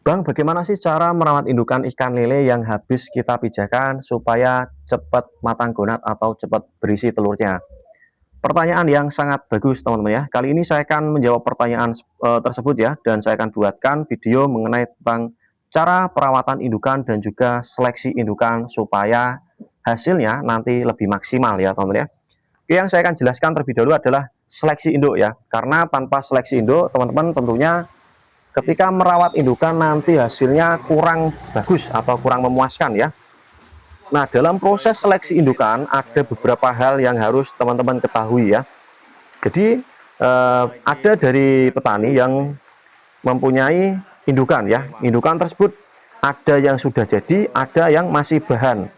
Bang, bagaimana sih cara merawat indukan ikan lele yang habis kita pijakan supaya cepat matang gonat atau cepat berisi telurnya? Pertanyaan yang sangat bagus, teman-teman ya. Kali ini saya akan menjawab pertanyaan tersebut ya, dan saya akan buatkan video mengenai tentang cara perawatan indukan dan juga seleksi indukan supaya hasilnya nanti lebih maksimal ya, teman-teman ya. Oke, yang saya akan jelaskan terlebih dahulu adalah seleksi induk ya. Karena tanpa seleksi induk, teman-teman tentunya ketika merawat indukan nanti hasilnya kurang bagus atau kurang memuaskan ya. Nah, dalam proses seleksi indukan ada beberapa hal yang harus teman-teman ketahui ya. Jadi ada dari petani yang mempunyai indukan ya. Indukan tersebut ada yang sudah jadi, ada yang masih bahan.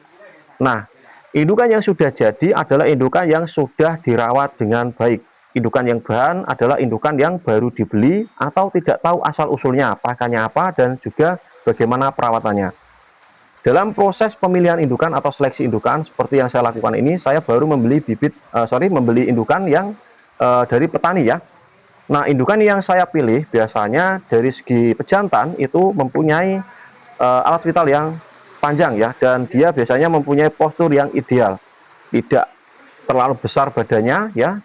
Nah, indukan yang sudah jadi adalah indukan yang sudah dirawat dengan baik. Indukan yang bahan adalah indukan yang baru dibeli atau tidak tahu asal-usulnya, pakannya apa, dan juga bagaimana perawatannya. Dalam proses pemilihan indukan atau seleksi indukan seperti yang saya lakukan ini, saya baru membeli membeli indukan yang dari petani ya. Nah, indukan yang saya pilih biasanya dari segi pejantan itu mempunyai alat vital yang panjang ya, dan dia biasanya mempunyai postur yang ideal, tidak terlalu besar badannya ya.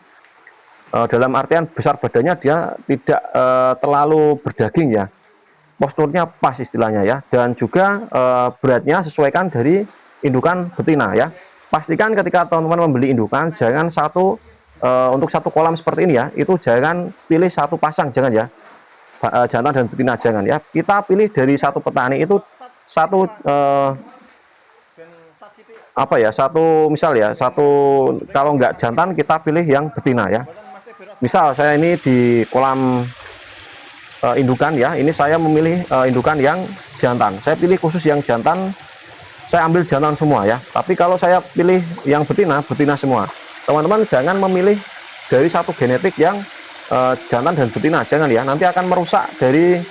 Dalam artian besar badannya dia tidak terlalu berdaging ya, posturnya pas istilahnya ya, dan juga beratnya sesuaikan dari indukan betina ya. Pastikan ketika teman-teman membeli indukan jangan untuk satu kolam seperti ini ya, itu jangan pilih satu pasang, jangan ya, jantan dan betina jangan ya. Kita pilih dari satu petani itu satu satu misal ya, satu, kalau nggak jantan kita pilih yang betina ya. Misal saya ini di kolam indukan ya, ini saya memilih indukan yang jantan, saya pilih khusus yang jantan, saya ambil jantan semua ya. Tapi kalau saya pilih yang betina, betina semua. Teman-teman jangan memilih dari satu genetik yang jantan dan betina, jangan ya, nanti akan merusak dari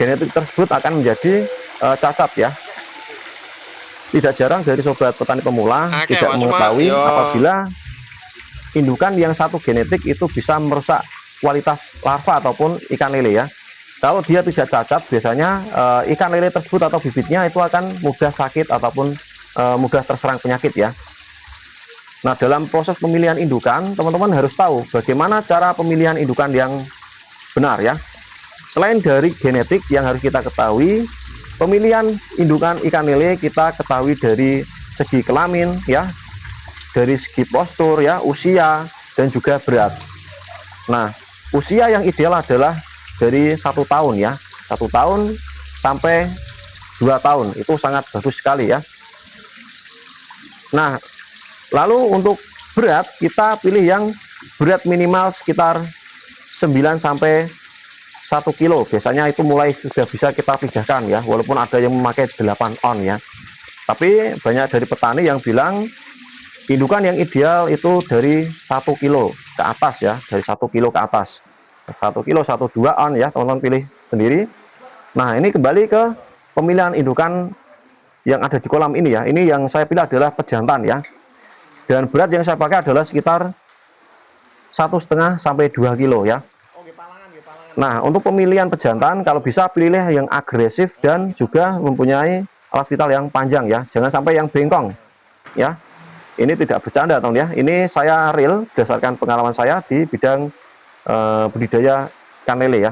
genetik tersebut, akan menjadi cacat ya. Tidak jarang dari sobat petani pemula tidak mengetahui apabila indukan yang satu genetik itu bisa merusak kualitas larva ataupun ikan lele ya. Kalau dia tidak cacat, biasanya ikan lele tersebut atau bibitnya itu akan mudah sakit ataupun mudah terserang penyakit ya. Nah, dalam proses pemilihan indukan, teman-teman harus tahu bagaimana cara pemilihan indukan yang benar ya. Selain dari genetik yang harus kita ketahui, pemilihan indukan ikan lele kita ketahui dari segi kelamin ya, dari segi postur ya, usia, dan juga berat. Nah, usia yang ideal adalah dari 1 tahun ya, 1 tahun sampai 2 tahun, itu sangat bagus sekali ya. Nah, lalu untuk berat kita pilih yang berat minimal sekitar 9 sampai 1 kilo, biasanya itu mulai sudah bisa kita pijahkan ya, walaupun ada yang memakai 8 on ya. Tapi banyak dari petani yang bilang indukan yang ideal itu dari 1 kilo ke atas ya, dari 1 kilo ke atas, 1 kilo 1-2 on ya, teman-teman pilih sendiri. Nah, ini kembali ke pemilihan indukan yang ada di kolam ini ya. Ini yang saya pilih adalah pejantan ya, dan berat yang saya pakai adalah sekitar 1,5 sampai 2 kilo ya. Nah, untuk pemilihan pejantan kalau bisa pilih yang agresif dan juga mempunyai alat vital yang panjang ya, jangan sampai yang bengkong ya. Ini tidak bercanda teman ya, ini saya real berdasarkan pengalaman saya di bidang budidaya ikan lele ya.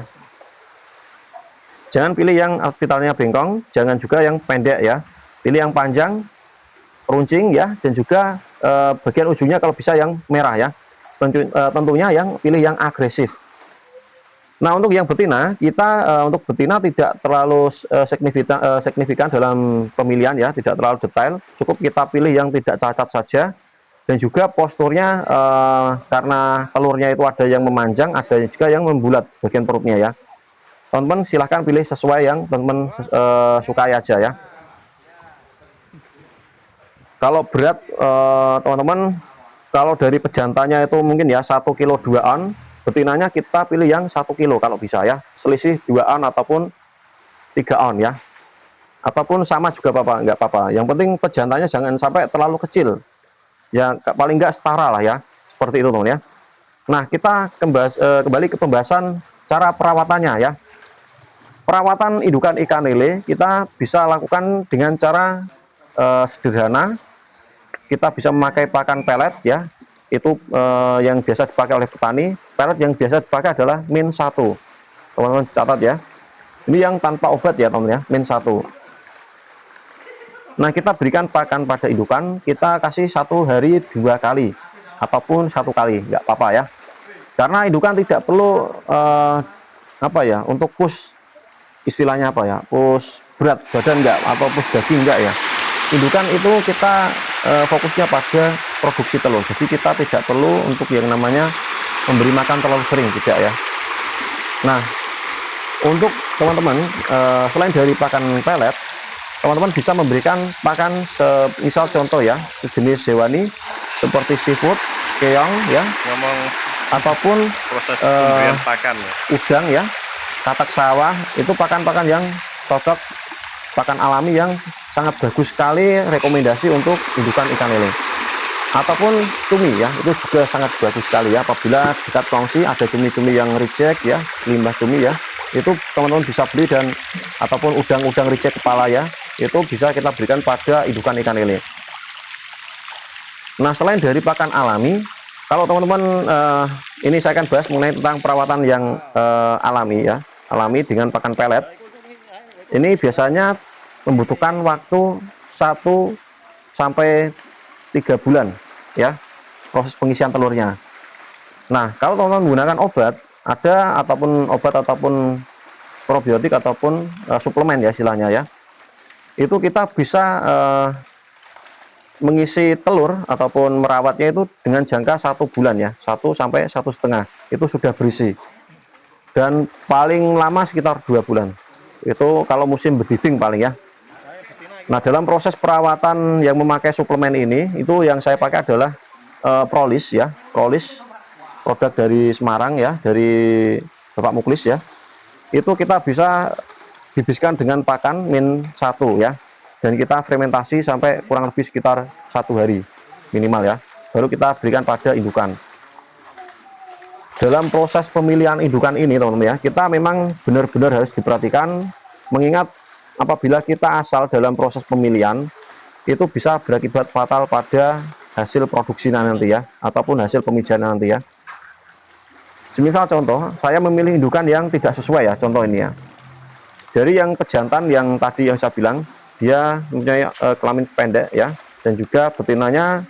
Jangan pilih yang alat vitalnya bengkong, jangan juga yang pendek ya, pilih yang panjang, runcing ya, dan juga bagian ujungnya kalau bisa yang merah ya. Tentunya yang pilih yang agresif. Nah, untuk yang betina, kita untuk betina tidak terlalu signifikan dalam pemilihan ya, tidak terlalu detail, cukup kita pilih yang tidak cacat saja, dan juga posturnya karena telurnya itu ada yang memanjang, ada juga yang membulat bagian perutnya ya. Teman-teman silahkan pilih sesuai yang teman-teman sukai aja ya. Kalau berat teman-teman, kalau dari pejantannya itu mungkin ya 1 kilo 2 on, betinanya kita pilih yang 1 kilo kalau bisa ya, selisih 2 on ataupun 3 on ya, ataupun sama juga nggak apa-apa, yang penting pejantannya jangan sampai terlalu kecil ya, paling nggak setara lah ya, seperti itu teman ya. Nah, kita kembali ke pembahasan cara perawatannya ya. Perawatan indukan ikan lele kita bisa lakukan dengan cara sederhana. Kita bisa memakai pakan pelet ya, itu yang biasa dipakai oleh petani. Pelet yang biasa dipakai adalah min 1, teman-teman catat ya, ini yang tanpa obat ya teman-teman ya, min 1. Nah, kita berikan pakan pada indukan, kita kasih 1 hari 2 kali ataupun 1 kali, nggak apa-apa ya, karena indukan tidak perlu apa ya, untuk push, istilahnya apa ya, push berat badan enggak, atau push daging enggak ya. Indukan itu kita fokusnya pada produksi telur, jadi kita tidak perlu untuk yang namanya memberi makan terlalu sering, tidak ya. Nah, untuk teman-teman selain dari pakan pelet, teman-teman bisa memberikan pakan misal contoh ya, sejenis hewani seperti seafood, keong ya, ataupun proses pemberian pakan ya, udang ya, katak sawah, itu pakan-pakan yang cocok, pakan alami yang sangat bagus sekali, rekomendasi untuk indukan ikan lele. Ataupun cumi ya, itu juga sangat bagus sekali ya, apabila dekat kongsi ada cumi-cumi yang reject ya, limbah cumi ya, itu teman-teman bisa beli, dan ataupun udang-udang reject kepala ya, itu bisa kita berikan pada indukan ikan lele. Nah, selain dari pakan alami, kalau teman-teman ini saya akan bahas mengenai tentang perawatan yang alami ya, alami dengan pakan pelet. Ini biasanya membutuhkan waktu 1 sampai 3 bulan ya, proses pengisian telurnya. Nah, kalau teman-teman menggunakan obat, ada obat ataupun probiotik ataupun suplemen ya istilahnya ya, itu kita bisa mengisi telur ataupun merawatnya itu dengan jangka 1 bulan ya, 1 sampai 1,5 itu sudah berisi, dan paling lama sekitar 2 bulan itu kalau musim berdiding paling ya. Nah, dalam proses perawatan yang memakai suplemen ini, itu yang saya pakai adalah Prolis ya, Prolis, produk dari Semarang ya, dari Bapak Muklis ya. Itu kita bisa bibiskan dengan pakan min 1 ya, dan kita fermentasi sampai kurang lebih sekitar 1 hari minimal ya, baru kita berikan pada indukan. Dalam proses pemilihan indukan ini teman-teman ya, kita memang benar-benar harus diperhatikan, mengingat apabila kita asal dalam proses pemilihan, itu bisa berakibat fatal pada hasil produksi nanti ya, ataupun hasil pemijahan nanti ya. Semisal contoh, saya memilih indukan yang tidak sesuai ya, contoh ini ya. Dari yang pejantan yang tadi yang saya bilang, dia mempunyai kelamin pendek ya, dan juga betinanya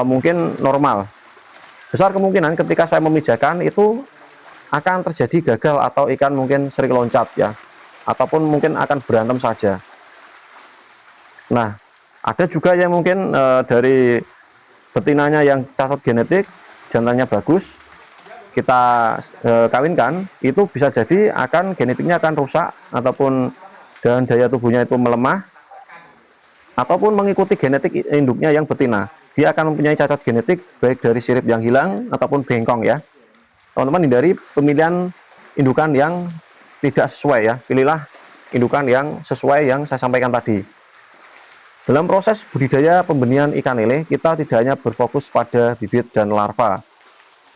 mungkin normal. Besar kemungkinan ketika saya memijakan itu akan terjadi gagal, atau ikan mungkin sering loncat ya, ataupun mungkin akan berantem saja. Nah, ada juga yang mungkin dari betinanya yang cocok genetik, jantannya bagus, kita kawinkan, itu bisa jadi akan genetiknya akan rusak, ataupun dan daya tubuhnya itu melemah, ataupun mengikuti genetik induknya yang betina, dia akan mempunyai cacat genetik baik dari sirip yang hilang ataupun bengkong ya. Teman-teman hindari pemilihan indukan yang tidak sesuai ya, pilihlah indukan yang sesuai yang saya sampaikan tadi. Dalam proses budidaya pembenihan ikan lele, kita tidak hanya berfokus pada bibit dan larva.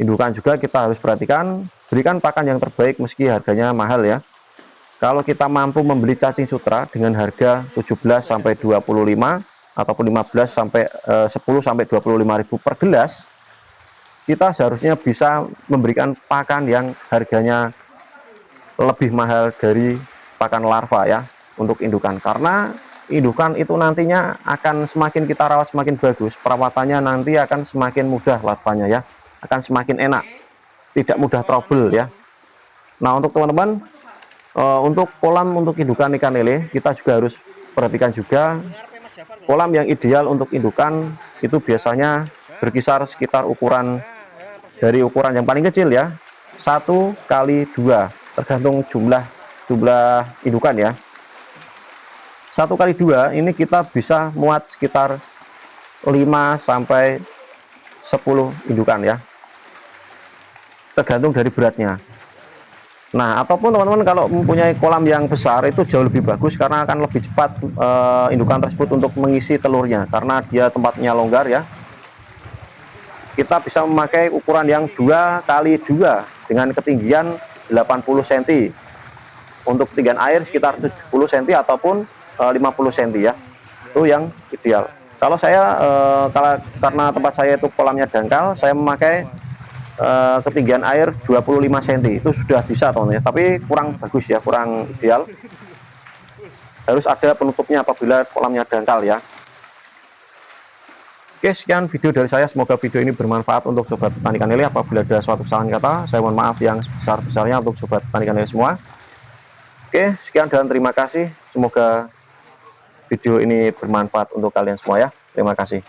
Indukan juga kita harus perhatikan, berikan pakan yang terbaik meski harganya mahal ya. Kalau kita mampu membeli cacing sutra dengan harga 17 sampai 25 ataupun 15 sampai 10 sampai 25.000 per gelas, kita seharusnya bisa memberikan pakan yang harganya lebih mahal dari pakan larva ya untuk indukan, karena indukan itu nantinya akan semakin kita rawat semakin bagus, perawatannya nanti akan semakin mudah, larvanya ya akan semakin enak, tidak mudah trouble ya. Nah, untuk teman-teman untuk kolam untuk indukan ikan lele, kita juga harus perhatikan juga kolam yang ideal untuk indukan itu biasanya berkisar sekitar ukuran yang paling kecil ya, 1 kali 2, tergantung jumlah indukan ya. 1 kali 2 ini kita bisa muat sekitar 5 sampai 10 indukan ya, tergantung dari beratnya. Nah, ataupun teman-teman kalau mempunyai kolam yang besar, itu jauh lebih bagus karena akan lebih cepat indukan tersebut untuk mengisi telurnya, karena dia tempatnya longgar ya. Kita bisa memakai ukuran yang 2 kali 2 dengan ketinggian 80 cm. untuk ketinggian air sekitar 70 cm ataupun 50 cm ya, itu yang ideal. Kalau saya karena tempat saya itu kolamnya dangkal, saya memakai ketinggian air 25 cm, itu sudah bisa teman-teman ya, tapi kurang bagus ya, kurang ideal. Harus ada penutupnya apabila kolamnya dangkal ya. Oke, sekian video dari saya. Semoga video ini bermanfaat untuk sobat petani ikan lele. Apabila ada suatu kesalahan kata, saya mohon maaf yang sebesar-besarnya untuk sobat petani ikan lele semua. Oke, sekian dan terima kasih. Semoga video ini bermanfaat untuk kalian semua ya. Terima kasih.